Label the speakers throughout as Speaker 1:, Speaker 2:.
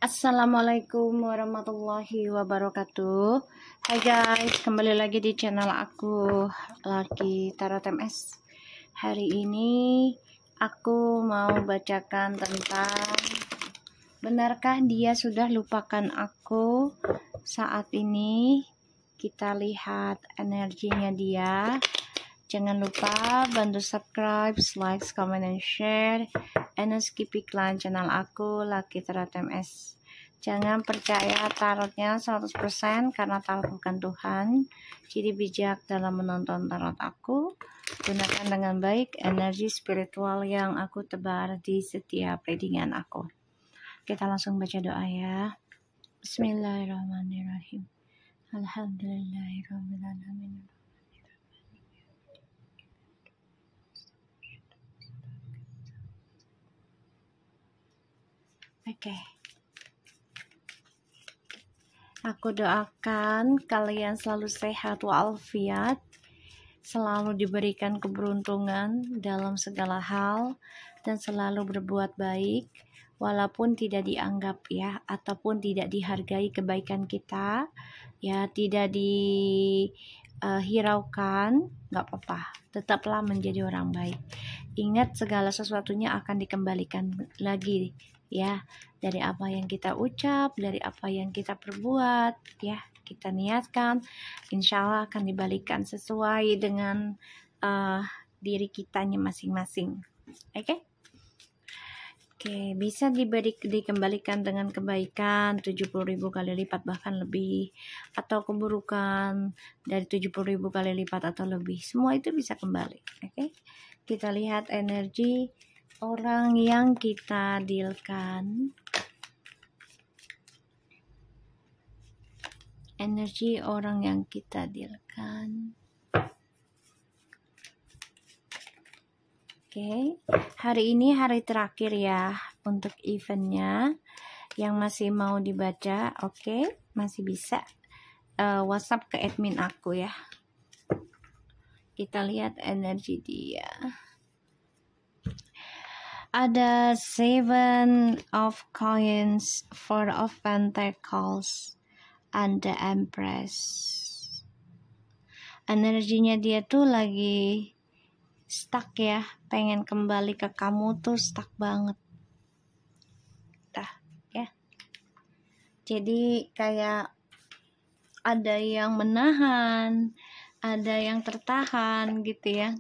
Speaker 1: Assalamualaikum warahmatullahi wabarakatuh. Hai guys, kembali lagi di channel aku, Lucky Tarot MS. Hari ini aku mau bacakan tentang benarkah dia sudah lupakan aku. Saat ini kita lihat energinya dia. Jangan lupa bantu subscribe, like, comment, and share, and skip iklan channel aku, Lucky Tarot MS. Jangan percaya tarotnya 100% karena tarot bukan Tuhan. Jadi bijak dalam menonton tarot aku. Gunakan dengan baik energi spiritual yang aku tebar di setiap readingan aku. Kita langsung baca doa ya. Bismillahirrahmanirrahim. Alhamdulillahirrahmanirrahim. Oke. Aku doakan kalian selalu sehat walafiat, selalu diberikan keberuntungan dalam segala hal, dan selalu berbuat baik, walaupun tidak dianggap ya, ataupun tidak dihargai kebaikan kita, ya tidak dihiraukan, nggak apa-apa, tetaplah menjadi orang baik. Ingat segala sesuatunya akan dikembalikan lagi ya, dari apa yang kita ucap, dari apa yang kita perbuat ya, kita niatkan, insya Allah akan dibalikan sesuai dengan diri kitanya masing-masing. Oke? Oke, bisa dikembalikan dengan kebaikan 70.000 kali lipat bahkan lebih, atau keburukan dari 70.000 kali lipat atau lebih, semua itu bisa kembali. Oke? Kita lihat energi orang yang kita dealkan. Energi orang yang kita dealkan. Oke, hari ini hari terakhir ya untuk eventnya. Yang masih mau dibaca, oke, masih bisa WhatsApp ke admin aku ya. Kita lihat energi dia. Ada 7 of Coins, 4 of Pentacles, and the Empress. Energinya dia tuh lagi stuck ya, pengen kembali ke kamu tuh stuck banget. Ya. Jadi kayak ada yang menahan, ada yang tertahan gitu ya.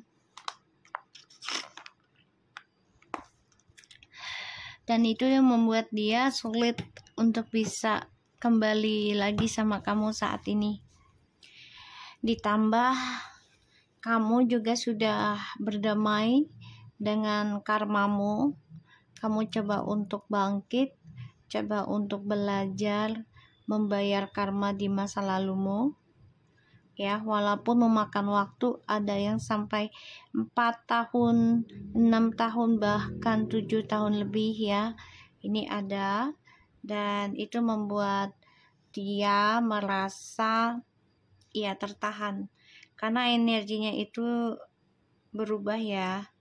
Speaker 1: Dan itu yang membuat dia sulit untuk bisa kembali lagi sama kamu saat ini. Ditambah kamu juga sudah berdamai dengan karmamu. Kamu coba untuk bangkit, coba untuk belajar membayar karma di masa lalumu. Ya, walaupun memakan waktu, ada yang sampai 4 tahun, 6 tahun, bahkan 7 tahun lebih ya. Ini ada, dan itu membuat dia merasa ya tertahan. Karena energinya itu berubah ya.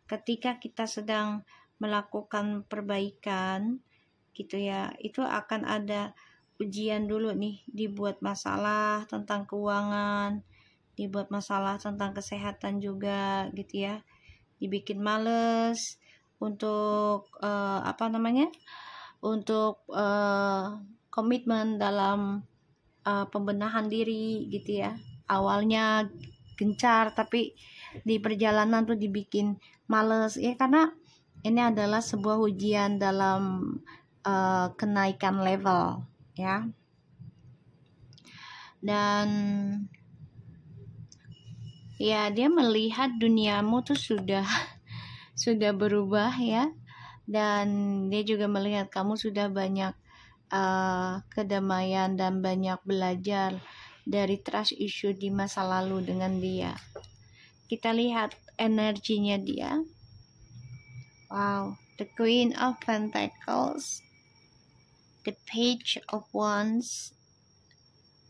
Speaker 1: Ketika kita sedang melakukan perbaikan gitu ya, itu akan ada ujian dulu nih, dibuat masalah tentang keuangan, dibuat masalah tentang kesehatan juga gitu ya, dibikin males untuk untuk komitmen dalam pembenahan diri gitu ya. Awalnya gencar tapi di perjalanan tuh dibikin males ya, karena ini adalah sebuah ujian dalam kenaikan level ya. Dan ya, dia melihat duniamu tuh sudah berubah ya, dan dia juga melihat kamu sudah banyak kedamaian dan banyak belajar dari trust issue di masa lalu dengan dia. Kita lihat energinya dia. Wow, the Queen of Pentacles, the Page of Wands,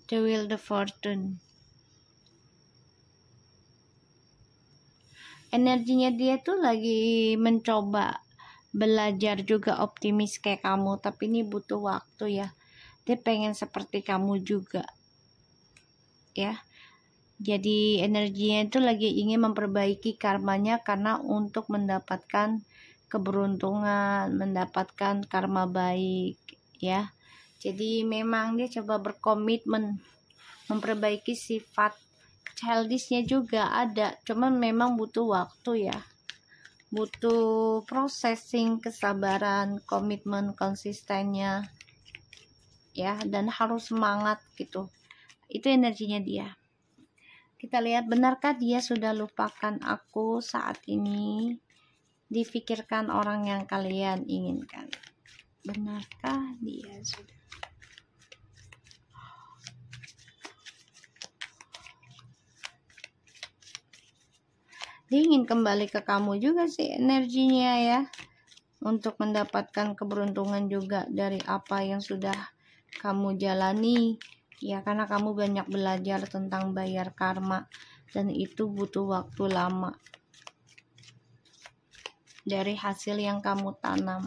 Speaker 1: the Wheel of Fortune. Energinya dia tuh lagi mencoba belajar juga optimis kayak kamu, tapi ini butuh waktu ya. Dia pengen seperti kamu juga ya. Jadi energinya itu lagi ingin memperbaiki karmanya karena untuk mendapatkan keberuntungan, mendapatkan karma baik ya. Jadi memang dia coba berkomitmen memperbaiki sifat childishnya juga ada, cuman memang butuh waktu ya, butuh processing, kesabaran, komitmen, konsistennya ya, dan harus semangat gitu. Itu energinya dia. Kita lihat, benarkah dia sudah lupakan aku saat ini? Difikirkan orang yang kalian inginkan. Benarkah dia sudah? Dia ingin kembali ke kamu juga sih energinya ya, untuk mendapatkan keberuntungan juga dari apa yang sudah kamu jalani ya, karena kamu banyak belajar tentang bayar karma dan itu butuh waktu lama dari hasil yang kamu tanam.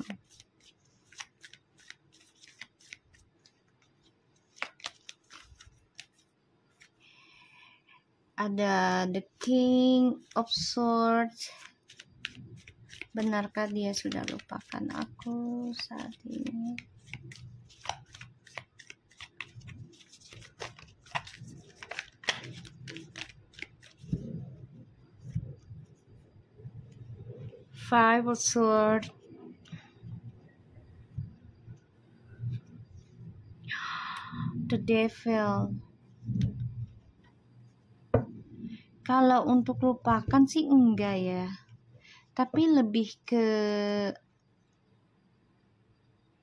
Speaker 1: Ada the King of Swords. Benarkah dia sudah lupakan aku saat ini? Five of Swords. The Devil. Kalau untuk lupakan sih enggak ya, tapi lebih ke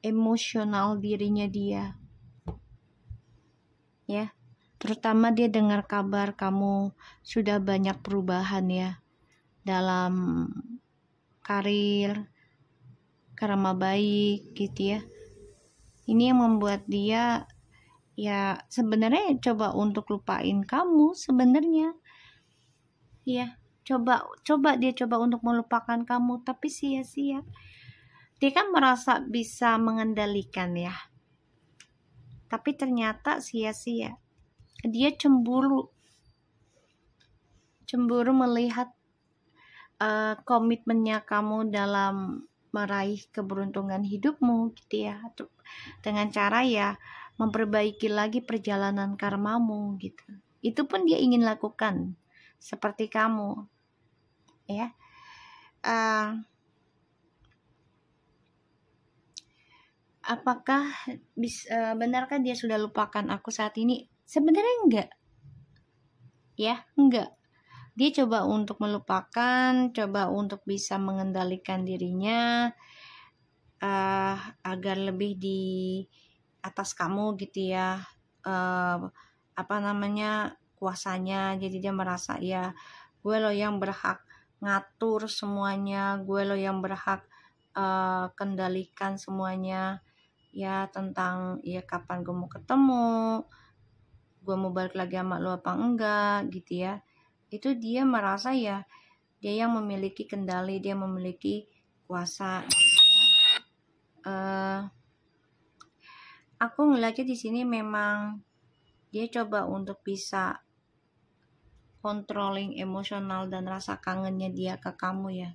Speaker 1: emosional dirinya dia ya, terutama dia dengar kabar kamu sudah banyak perubahan ya dalam karir, karma baik gitu ya. Ini yang membuat dia ya sebenarnya coba untuk lupain kamu sebenarnya ya, coba dia coba untuk melupakan kamu, tapi sia-sia. Dia kan merasa bisa mengendalikan ya, tapi ternyata sia-sia. Dia cemburu melihat komitmennya kamu dalam meraih keberuntungan hidupmu gitu ya, dengan cara ya memperbaiki lagi perjalanan karmamu gitu. Itu pun dia ingin lakukan seperti kamu ya. Apakah benarkah dia sudah lupakan aku saat ini? Sebenarnya enggak ya, enggak. Dia coba untuk melupakan, coba untuk bisa mengendalikan dirinya agar lebih di atas kamu gitu ya, kuasanya. Jadi dia merasa ya gue loh yang berhak ngatur semuanya, gue loh yang berhak kendalikan semuanya ya, tentang ya kapan gue mau ketemu, gue mau balik lagi sama lo apa enggak gitu ya. Itu dia merasa ya dia yang memiliki kendali, dia memiliki kuasa gitu ya. Aku ngeliatnya di sini memang dia coba untuk bisa controlling emosional dan rasa kangennya dia ke kamu ya.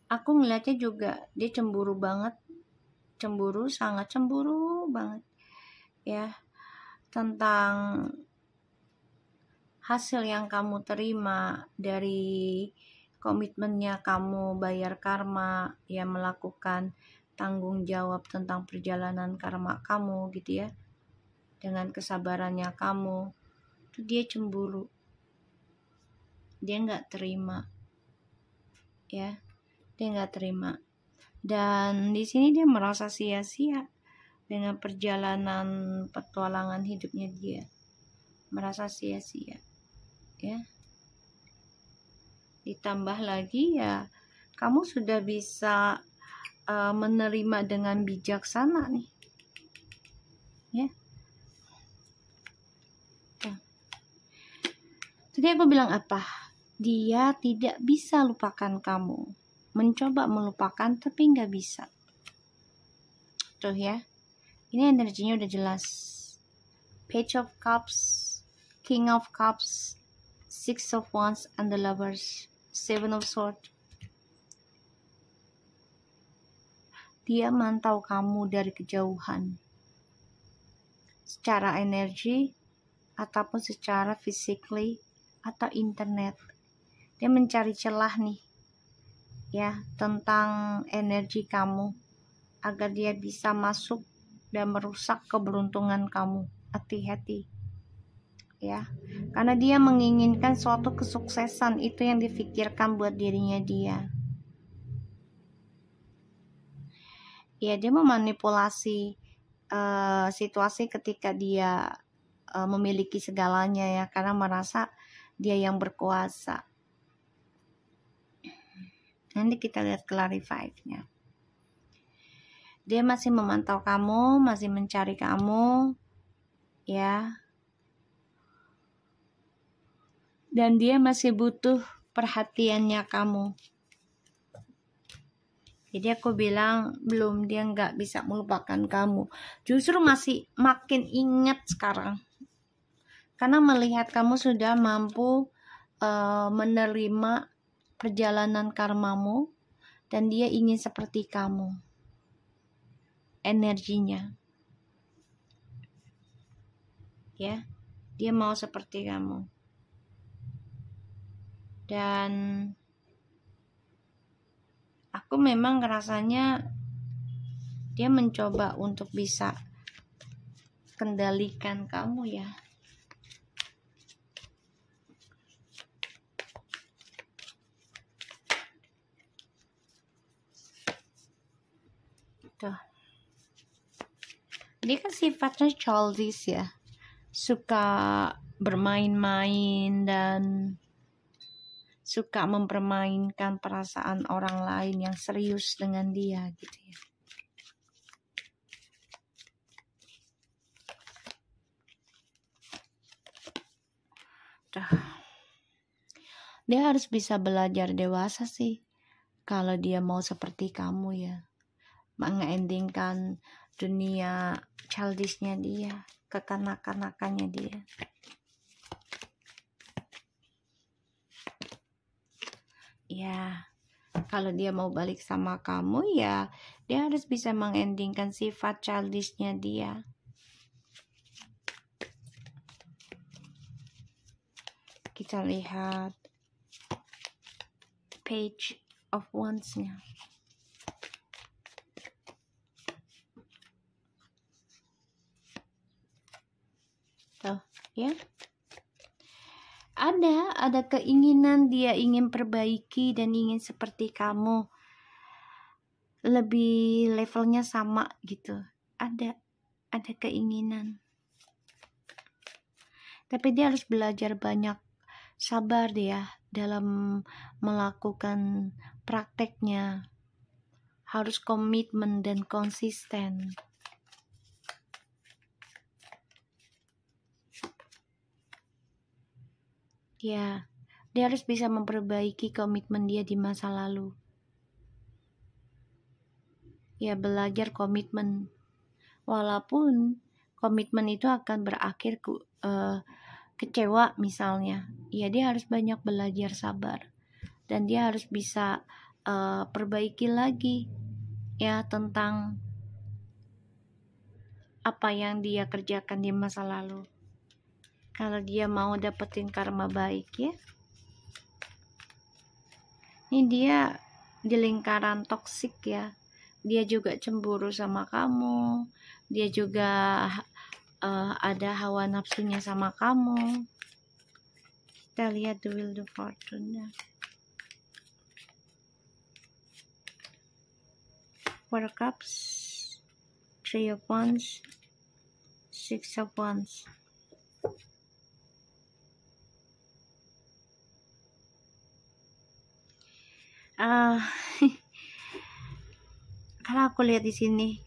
Speaker 1: Aku ngeliatnya juga dia cemburu banget, sangat cemburu banget ya, tentang hasil yang kamu terima dari komitmennya kamu bayar karma ya, melakukan tanggung jawab tentang perjalanan karma kamu gitu ya, dengan kesabarannya kamu. Itu dia cemburu, dia nggak terima ya, dia nggak terima. Dan di sini dia merasa sia-sia dengan perjalanan petualangan hidupnya, dia merasa sia-sia ya. Ditambah lagi ya kamu sudah bisa menerima dengan bijaksana nih ya. Tadi aku bilang apa? Dia tidak bisa lupakan kamu. Mencoba melupakan tapi nggak bisa. Tuh ya. Ini energinya udah jelas. Page of Cups, King of Cups, Six of Wands, and the Lovers, Seven of Swords. Dia mantau kamu dari kejauhan. Secara energi, ataupun secara physically, atau internet. Dia mencari celah nih, ya, tentang energi kamu, agar dia bisa masuk dan merusak keberuntungan kamu. Hati-hati, ya, karena dia menginginkan suatu kesuksesan, itu yang difikirkan buat dirinya dia. Ya, dia memanipulasi situasi ketika dia memiliki segalanya, ya, karena merasa dia yang berkuasa. Nanti kita lihat clarify-nya. Dia masih memantau kamu, masih mencari kamu, ya. Dan dia masih butuh perhatiannya kamu. Jadi aku bilang belum, dia nggak bisa melupakan kamu. Justru masih makin ingat sekarang. Karena melihat kamu sudah mampu menerima perjalanan karmamu. Dan dia ingin seperti kamu. Energinya. Ya, dia mau seperti kamu. Dan aku memang rasanya dia mencoba untuk bisa kendalikan kamu, ya. Tuh. Dia kan sifatnya childish, ya. Suka bermain-main dan suka mempermainkan perasaan orang lain yang serius dengan dia, gitu ya. Dia harus bisa belajar dewasa sih, kalau dia mau seperti kamu, ya, mengendingkan dunia childishnya dia, kekanak-kanakannya dia. Ya, kalau dia mau balik sama kamu, ya dia harus bisa mengendingkan sifat childishnya dia. Kita lihat Page of Wands-nya. Tuh, ya. Ada keinginan dia ingin perbaiki dan ingin seperti kamu, lebih levelnya sama gitu. Ada keinginan, tapi dia harus belajar banyak sabar dia dalam melakukan prakteknya. Harus komitmen dan konsisten. Ya, dia harus bisa memperbaiki komitmen dia di masa lalu. Ya, belajar komitmen. Walaupun komitmen itu akan berakhir kecewa misalnya. Ya, dia harus banyak belajar sabar. Dan dia harus bisa perbaiki lagi, ya, tentang apa yang dia kerjakan di masa lalu. Kalau dia mau dapetin karma baik, ya. Ini dia di lingkaran toksik, ya. Dia juga cemburu sama kamu. Dia juga ada hawa nafsunya sama kamu. Kita lihat the Wheel of Fortune. Four of Cups, Three of Wands, Six of Wands. Karena aku lihat di sini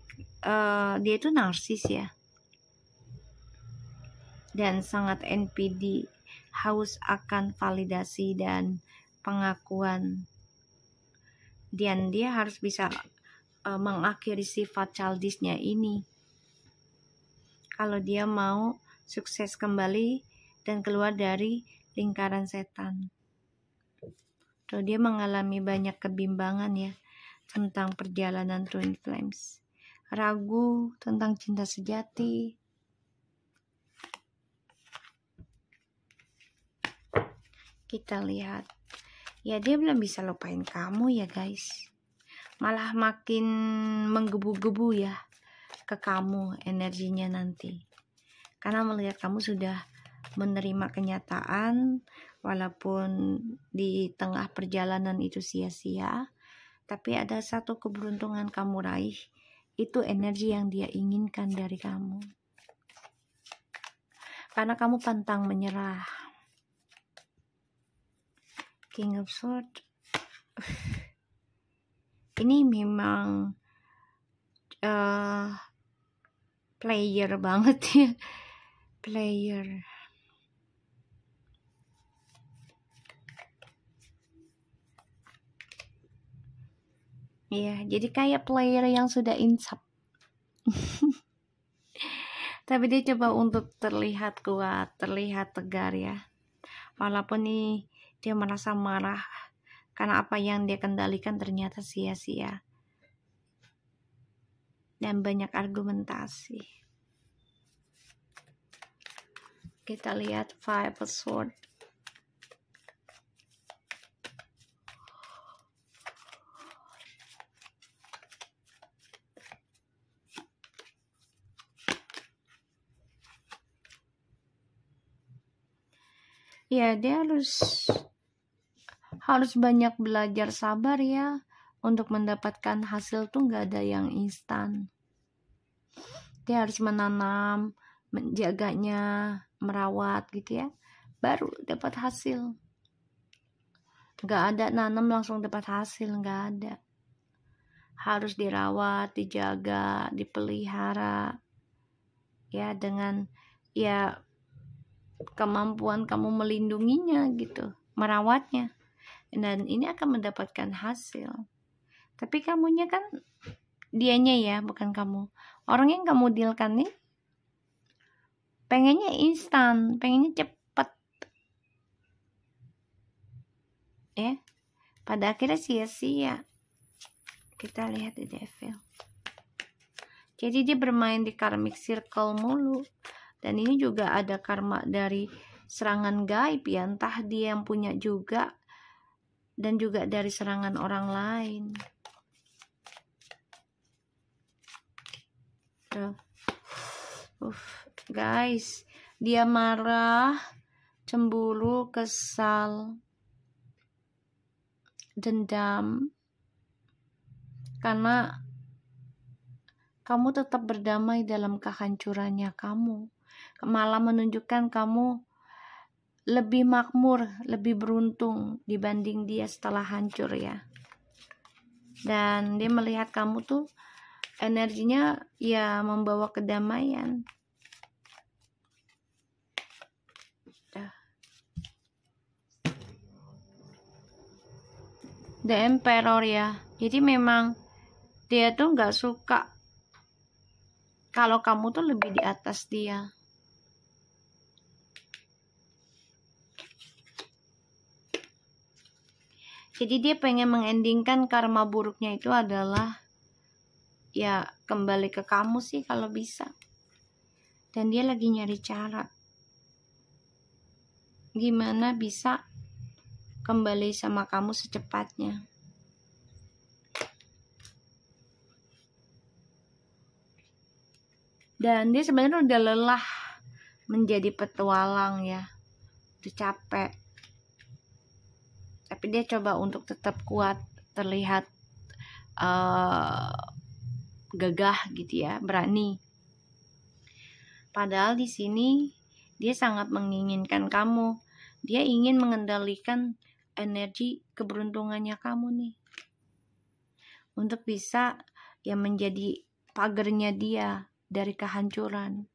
Speaker 1: dia itu narsis, ya, dan sangat NPD. haus akan validasi dan pengakuan. Dan dia harus bisa mengakhiri sifat childishnya ini. Kalau dia mau sukses kembali dan keluar dari lingkaran setan. Tuh, dia mengalami banyak kebimbangan ya tentang perjalanan Twin Flames. Ragu tentang cinta sejati. Kita lihat. Ya, dia belum bisa lupain kamu ya guys. Malah makin menggebu-gebu ya ke kamu energinya nanti. Karena melihat kamu sudah menerima kenyataan, walaupun di tengah perjalanan itu sia-sia, tapi ada satu keberuntungan kamu raih. Itu energi yang dia inginkan dari kamu. Karena kamu pantang menyerah. King of Swords. Ini memang player banget ya. Player. Ya, jadi kayak player yang sudah insap. Tapi dia coba untuk terlihat kuat, terlihat tegar ya. Walaupun nih dia merasa marah karena apa yang dia kendalikan ternyata sia-sia. Dan banyak argumentasi. Kita lihat Five of Swords. Ya, dia harus banyak belajar sabar ya. Untuk mendapatkan hasil tuh nggak ada yang instan. Dia harus menanam, menjaganya, merawat gitu ya. Baru dapat hasil. Nggak ada nanam langsung dapat hasil, nggak ada. Harus dirawat, dijaga, dipelihara. Ya, dengan ya kemampuan kamu melindunginya gitu, merawatnya. Dan ini akan mendapatkan hasil. Tapi kamunya kan, dianya ya, bukan kamu. Orang yang kamu dealkan nih pengennya instan, pengennya cepat. Ya. Pada akhirnya sia-sia. Kita lihat di Devil. Jadi dia bermain di karmic circle mulu. Dan ini juga ada karma dari serangan gaib ya, entah dia yang punya juga dan juga dari serangan orang lain. Tuh. Guys, dia marah, cemburu, kesal, dendam karena kamu tetap berdamai dalam kehancurannya kamu. Malah menunjukkan kamu lebih makmur, lebih beruntung dibanding dia setelah hancur ya. Dan dia melihat kamu tuh energinya ya membawa kedamaian. The Emperor ya. Jadi memang dia tuh nggak suka kalau kamu tuh lebih di atas dia. Jadi dia pengen mengendingkan karma buruknya itu adalah ya kembali ke kamu sih kalau bisa. Dan dia lagi nyari cara gimana bisa kembali sama kamu secepatnya. Dan dia sebenarnya udah lelah menjadi petualang ya, udah capek. Tapi dia coba untuk tetap kuat, terlihat gagah gitu ya, berani. Padahal di sini dia sangat menginginkan kamu. Dia ingin mengendalikan energi keberuntungannya kamu nih, untuk bisa ya menjadi pagernya dia dari kehancuran.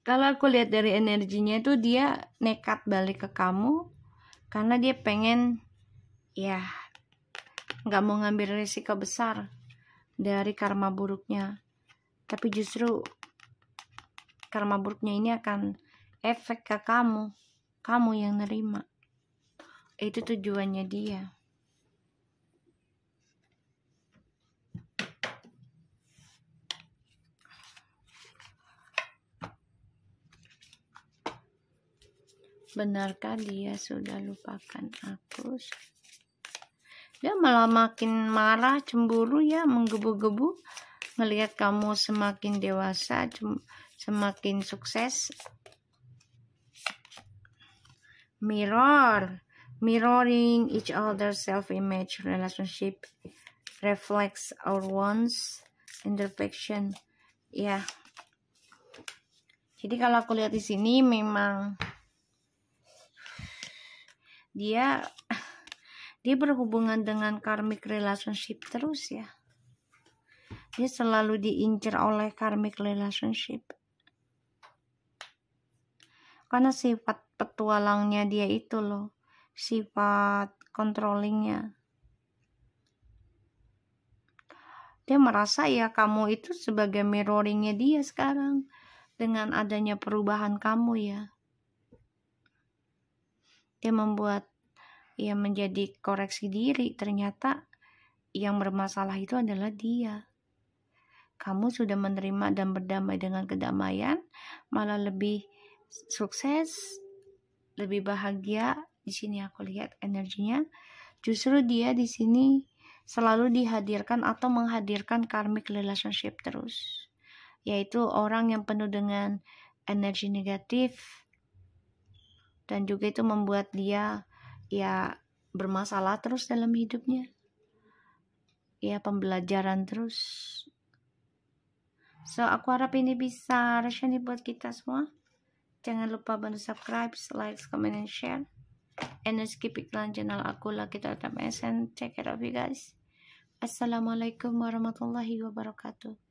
Speaker 1: Kalau aku lihat dari energinya itu dia nekat balik ke kamu karena dia pengen ya nggak mau ngambil risiko besar dari karma buruknya, tapi justru karma buruknya ini akan efek ke kamu yang nerima. Itu tujuannya dia. Benarkah dia sudah lupakan aku? Dia malah makin marah, cemburu ya, menggebu-gebu melihat kamu semakin dewasa, semakin sukses. Mirroring each other's self-image relationship reflects our wants imperfection. Ya. Jadi kalau aku lihat di sini memang dia berhubungan dengan karmic relationship terus ya. Dia selalu diincar oleh karmic relationship. Karena sifat petualangnya dia itu loh, sifat controllingnya. Dia merasa ya kamu itu sebagai mirroringnya dia sekarang dengan adanya perubahan kamu ya. Dia membuat ia menjadi koreksi diri, ternyata yang bermasalah itu adalah dia. Kamu sudah menerima dan berdamai dengan kedamaian, malah lebih sukses, lebih bahagia. Di sini aku lihat energinya. Justru dia di sini selalu dihadirkan atau menghadirkan karmic relationship terus, yaitu orang yang penuh dengan energi negatif, dan juga itu membuat dia ya bermasalah terus dalam hidupnya, ya pembelajaran terus. So aku harap ini bisa resonate buat kita semua. Jangan lupa bantu subscribe, like, comment, and share. And skip iklan channel aku Lucky Tarot TMS, and take care of you guys. Assalamualaikum warahmatullahi wabarakatuh.